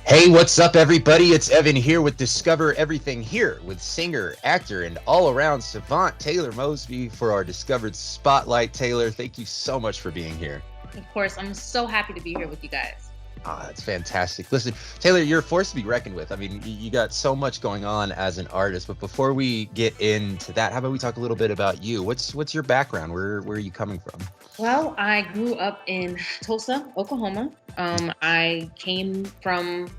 Hey, what's up, everybody? It's Evan here with Discover Everything here with singer, actor, and all-around savant Taylor Mosby for our Discovered Spotlight. Taylor, thank you so much for being here. Of course, I'm so happy to be here with you guys. That's fantastic. Listen, Taylor, you're a force to be reckoned with. I mean, you got so much going on as an artist, but before we get into that, how about we talk a little bit about you? What's your background? Where are you coming from? Well, I grew up in Tulsa, Oklahoma. I came from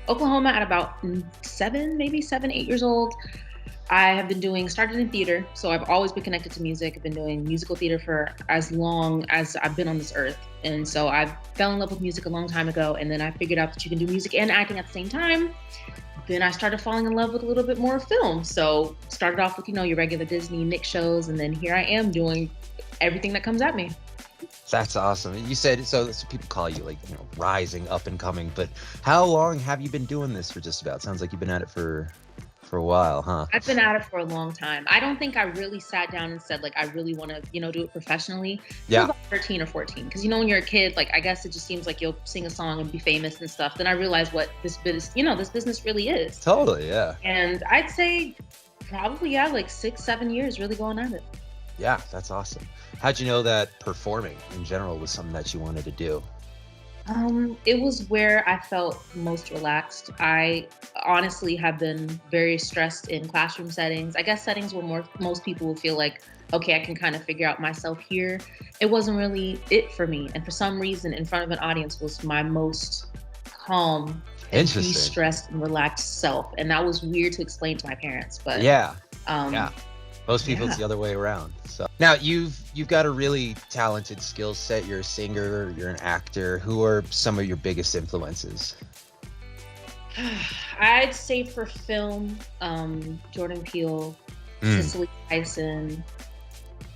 Oklahoma at about 8 years old. I have been started in theater, so I've always been connected to music. I've been doing musical theater for as long as I've been on this earth. And so I fell in love with music a long time ago, and then I figured out that you can do music and acting at the same time. Then I started falling in love with a little bit more film. So started off with, your regular Disney and Nick shows, and then here I am doing everything that comes at me. That's awesome. You said, so people call you rising up and coming, but how long have you been doing this for just about? Sounds like you've been at it for a while, huh? I've been at it for a long time. I don't think I really sat down and said, I really want to, do it professionally. Yeah. About 13 or 14. Because, when you're a kid, I guess it just seems like you'll sing a song and be famous and stuff. Then I realized what this business really is. Totally, yeah. And I'd say probably, 6-7 years really going at it. Yeah, that's awesome. How'd you know that performing in general was something that you wanted to do? It was where I felt most relaxed. I honestly have been very stressed in classroom settings. I guess settings where most people will feel like, okay, I can kind of figure out myself here. It wasn't really it for me. And for some reason, in front of an audience was my most calm and de-stressed and relaxed self. And that was weird to explain to my parents. But yeah. Most people, Yeah. It's the other way around. So now you've got a really talented skill set. You're a singer, you're an actor. Who are some of your biggest influences? I'd say for film, Jordan Peele, Cicely Tyson.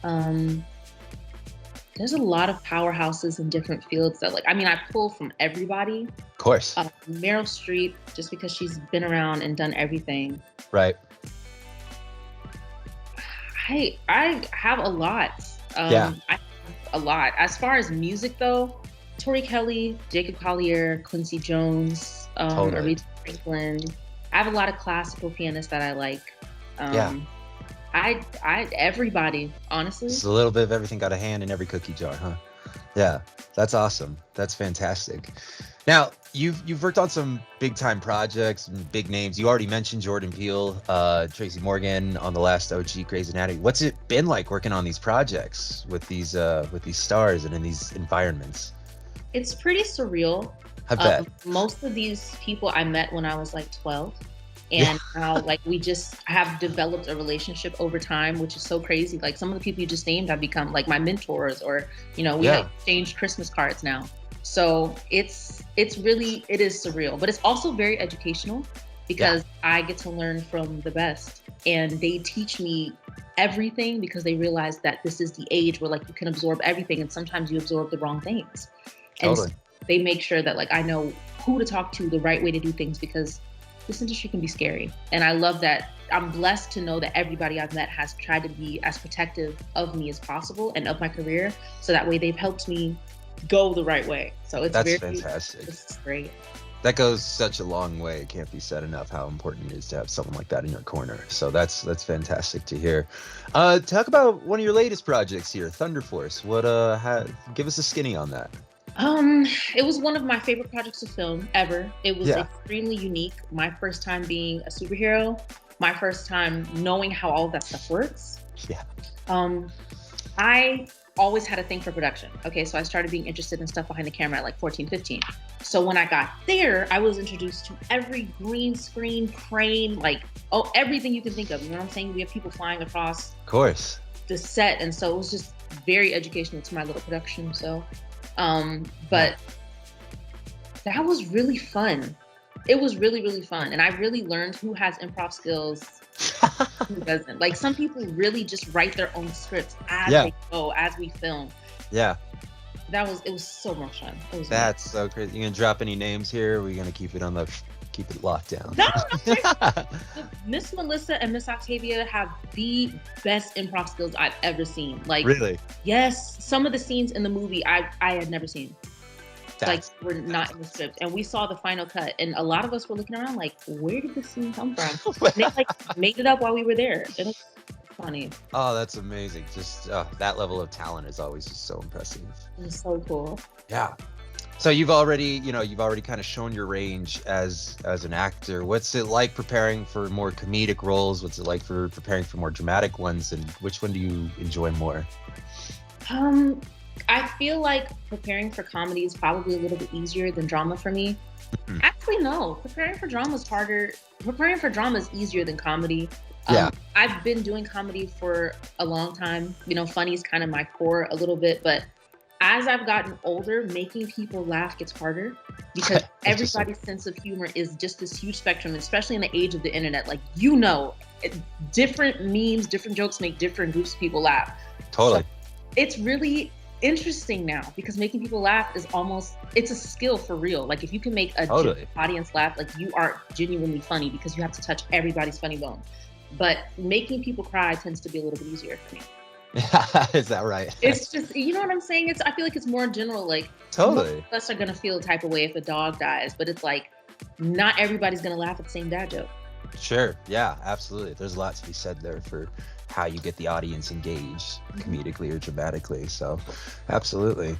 There's a lot of powerhouses in different fields that I pull from everybody. Of course. Meryl Streep, just because she's been around and done everything. Right. I have a lot. I have a lot. As far as music, though, Tori Kelly, Jacob Collier, Quincy Jones, Totally. Aretha Franklin. I have a lot of classical pianists that I like. Everybody, honestly. It's a little bit of everything, got a hand in every cookie jar, huh? Yeah, that's awesome. That's fantastic. Now, you've worked on some big time projects and big names. You already mentioned Jordan Peele, Tracy Morgan on the last OG Grey's Anatomy. What's it been like working on these projects with these stars and in these environments? It's pretty surreal. I bet. Most of these people I met when I was 12. And now we just have developed a relationship over time, which is so crazy. Some of the people you just named have become my mentors, or we exchanged Christmas cards now. So it is surreal, but it's also very educational because I get to learn from the best, and they teach me everything because they realize that this is the age where you can absorb everything, and sometimes you absorb the wrong things. Totally. And so they make sure that I know who to talk to, the right way to do things, because this industry can be scary. And I love that. I'm blessed to know that everybody I've met has tried to be as protective of me as possible and of my career. So that way they've helped me go the right way. So that's fantastic. It's great. That goes such a long way. It can't be said enough how important it is to have someone like that in your corner. So that's fantastic to hear. Talk about one of your latest projects here, Thunder Force. Give us a skinny on that. It was one of my favorite projects of film ever. It was extremely unique. My first time being a superhero, my first time knowing how all of that stuff works. Yeah. I always had a thing for production. Okay, so I started being interested in stuff behind the camera at 14, 15. So when I got there, I was introduced to every green screen, crane, everything you can think of. You know what I'm saying? We have people flying across Of course. the set. And so it was just very educational to my little production. So but that was really fun. It was really, really fun. And I really learned who has improv skills, who doesn't. Some people really just write their own scripts as they go, as we film. Yeah. It was so much fun. That's so crazy. You gonna drop any names here? Or are we gonna keep it locked down? No. Miss Melissa and Miss Octavia have the best improv skills I've ever seen. Really? Yes, some of the scenes in the movie I had never seen. Like That's we're not in the script, and we saw the final cut, and a lot of us were looking around like, where did this scene come from? And they like made it up while we were there. It was funny. oh, that's amazing. Just that level of talent is always just so impressive. It was so cool. Yeah. So you've already kind of shown your range as an actor. What's it like preparing for more comedic roles? What's it like for preparing for more dramatic ones? And which one do you enjoy more? I feel like preparing for comedy is probably a little bit easier than drama for me. Actually, no. Preparing for drama is harder. Preparing for drama is easier than comedy. Yeah. I've been doing comedy for a long time. Funny is kind of my core a little bit, but as I've gotten older, making people laugh gets harder because everybody's sense of humor is just this huge spectrum, especially in the age of the internet. Like, different memes, different jokes make different groups of people laugh. Totally. So it's really interesting now because making people laugh it's a skill for real. Like if you can make a audience laugh, like you are genuinely funny because you have to touch everybody's funny bone. But making people cry tends to be a little bit easier for me. Is that right? It's just, you know what I'm saying? I feel like it's more general. Like, totally. Most of us are gonna feel a type of way if a dog dies, but it's like not everybody's gonna laugh at the same dad joke. Sure. Yeah, absolutely. There's a lot to be said there for how you get the audience engaged comedically or dramatically. So, absolutely.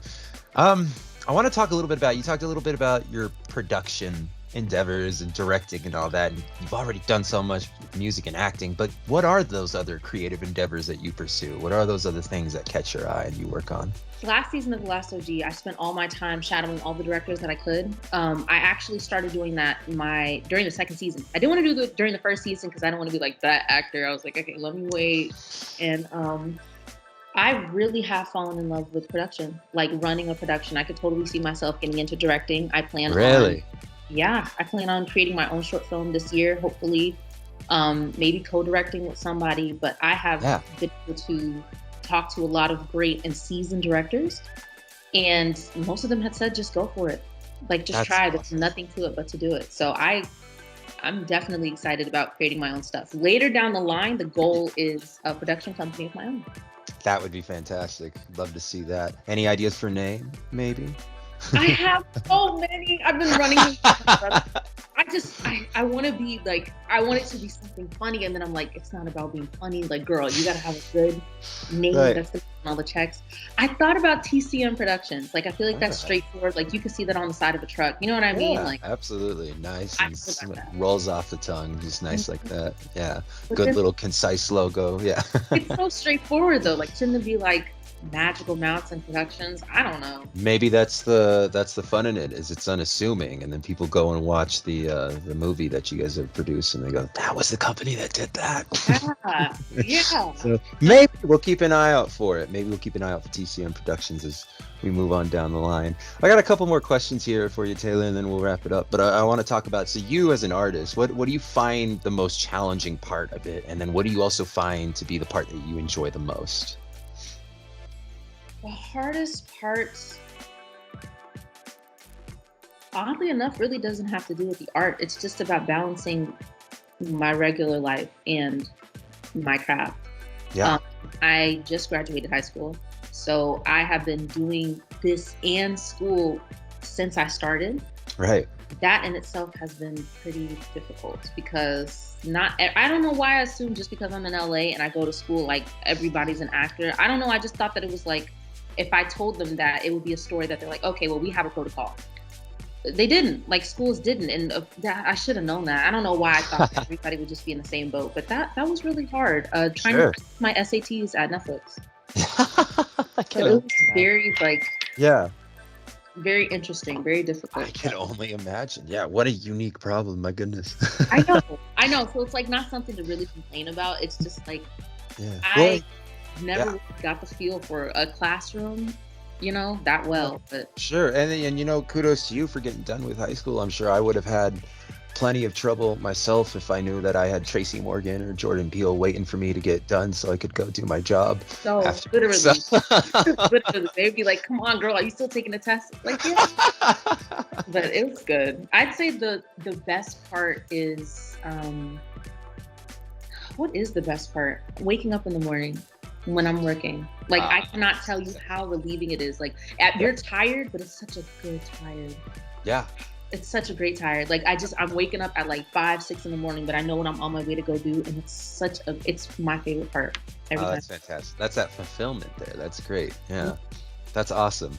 I want to talk a little bit about. You talked a little bit about your production endeavors and directing and all that, and you've already done so much with music and acting, but what are those other creative endeavors that you pursue? What are those other things that catch your eye and you work on? Last season of The Last OG, I spent all my time shadowing all the directors that I could. I actually started doing that during the second season. I didn't want to do it during the first season because I don't want to be like that actor. I was like, okay, let me wait. And I really have fallen in love with production, like running a production. I could totally see myself getting into directing. I plan on creating my own short film this year, hopefully, maybe co-directing with somebody. But I have been able to talk to a lot of great and seasoned directors, and most of them had said, just go for it. Like, just try. There's nothing to it but to do it. So I'm definitely excited about creating my own stuff. Later down the line, the goal is a production company of my own. That would be fantastic. Love to see that. Any ideas for name, maybe? I have so many. I've been running. I want to be like, I want it to be something funny. And then I'm like, it's not about being funny. Like, girl, you got to have a good name that's going to all the checks. I thought about TCM Productions. Like, I feel like that's straightforward. Like, you can see that on the side of a truck. You know what I mean? Like, absolutely. Nice. And rolls off the tongue. Just nice like that. Yeah. Good little concise logo. Yeah. It's so straightforward though. Like, shouldn't it be like Magical Mountain Productions? I don't know. Maybe that's the fun in it, is it's unassuming, and then people go and watch the movie that you guys have produced, and they go, "That was the company that did that." Yeah. So maybe we'll keep an eye out for it. Maybe we'll keep an eye out for TCM Productions as we move on down the line. I got a couple more questions here for you, Taylor, and then we'll wrap it up. But I want to talk about, so you as an artist, what do you find the most challenging part of it, and then what do you also find to be the part that you enjoy the most? The hardest parts, oddly enough, really doesn't have to do with the art. It's just about balancing my regular life and my craft. Yeah. I just graduated high school, so I have been doing this and school since I started. Right. That in itself has been pretty difficult because I don't know why I assume just because I'm in LA and I go to school, like everybody's an actor. I don't know. I just thought that it was like, if I told them that, it would be a story that they're like, okay, well, we have a protocol. They didn't, like schools didn't. And I should have known that. I don't know why I thought that everybody would just be in the same boat, but that was really hard. Trying to my SATs at Netflix. It was very very interesting, very difficult. I can only imagine. Yeah, what a unique problem. My goodness. I know. So it's like not something to really complain about. It's just like, I never really got the feel for a classroom, that well. But sure, and kudos to you for getting done with high school. I'm sure I would have had plenty of trouble myself if I knew that I had Tracy Morgan or Jordan Peele waiting for me to get done so I could go do my job. So literally, literally, they'd be like, "Come on, girl, are you still taking the test?" Like, yeah. But it was good. I'd say the best part is, what is the best part? Waking up in the morning. when I'm working. Like I cannot tell you how relieving it is. Like you're tired, but it's such a good tired. Yeah. It's such a great tired. Like I'm waking up at like 5, 6 in the morning, but I know what I'm on my way to go do, and it's my favorite part. Every time. That's fantastic. That's that fulfillment there. That's great. Yeah, that's awesome.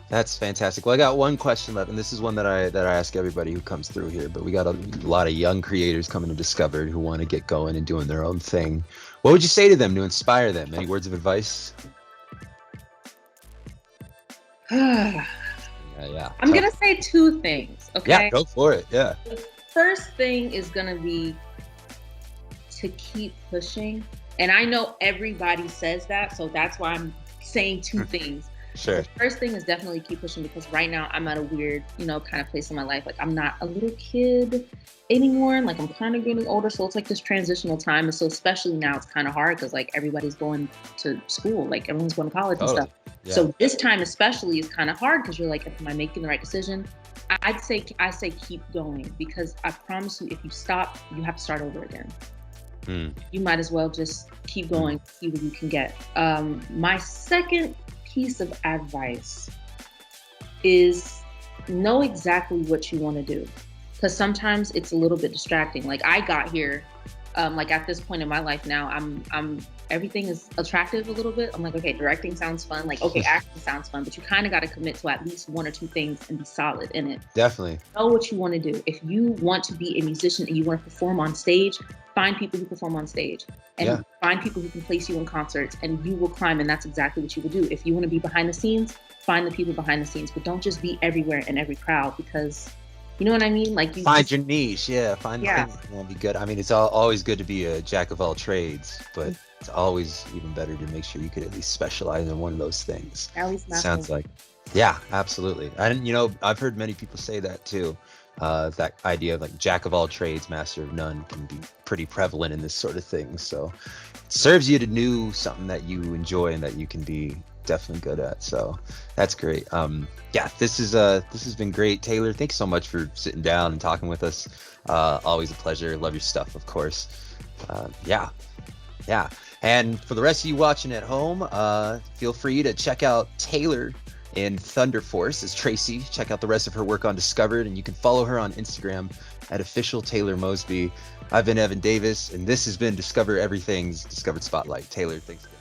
That's fantastic. Well, I got one question left, and this is one that I ask everybody who comes through here. But we got a lot of young creators coming to Discovered who want to get going and doing their own thing. What would you say to them to inspire them? Any words of advice? Yeah. I'm gonna say 2 things. Okay. Yeah, go for it. Yeah. The first thing is gonna be to keep pushing, and I know everybody says that, so that's why I'm saying 2 things. Sure. The first thing is definitely keep pushing, because right now I'm at a weird, kind of place in my life. Like I'm not a little kid anymore. Like I'm kind of getting older. So it's like this transitional time. And so especially now it's kind of hard because like everybody's going to school, like everyone's going to college and stuff. Yeah. So this time especially is kind of hard because you're like, am I making the right decision? I say keep going, because I promise you, if you stop, you have to start over again. You might as well just keep going, see what you can get. My second piece of advice is know exactly what you want to do, because sometimes it's a little bit distracting. Like I got here, like at this point in my life now, I'm everything is attractive a little bit. I'm like, okay, directing sounds fun. Like, okay, acting sounds fun, but you kind of got to commit to at least 1 or 2 things and be solid in it. Definitely. Know what you want to do. If you want to be a musician and you want to perform on stage, find people who perform on stage, and find people who can place you in concerts, and you will climb. And that's exactly what you will do. If you want to be behind the scenes, find the people behind the scenes, but don't just be everywhere in every crowd, because you know what I mean? Like find your niche. Yeah. Find the thing that won't be good. I mean, it's always good to be a jack of all trades, but it's always even better to make sure you could at least specialize in one of those things. At least sounds like. Yeah, absolutely. And I've heard many people say that too. That idea of like jack of all trades, master of none can be pretty prevalent in this sort of thing. So it serves you to do something that you enjoy and that you can be definitely good at. So that's great. This has been great. Taylor, thanks so much for sitting down and talking with us. Always a pleasure. Love your stuff, of course. Yeah. And for the rest of you watching at home, feel free to check out Taylor in Thunder Force as Tracy. Check out the rest of her work on Discovered, and you can follow her on Instagram at official Taylor Mosby. I've been Evan Davis, and this has been Discover Everything's Discovered Spotlight. Taylor, thanks again.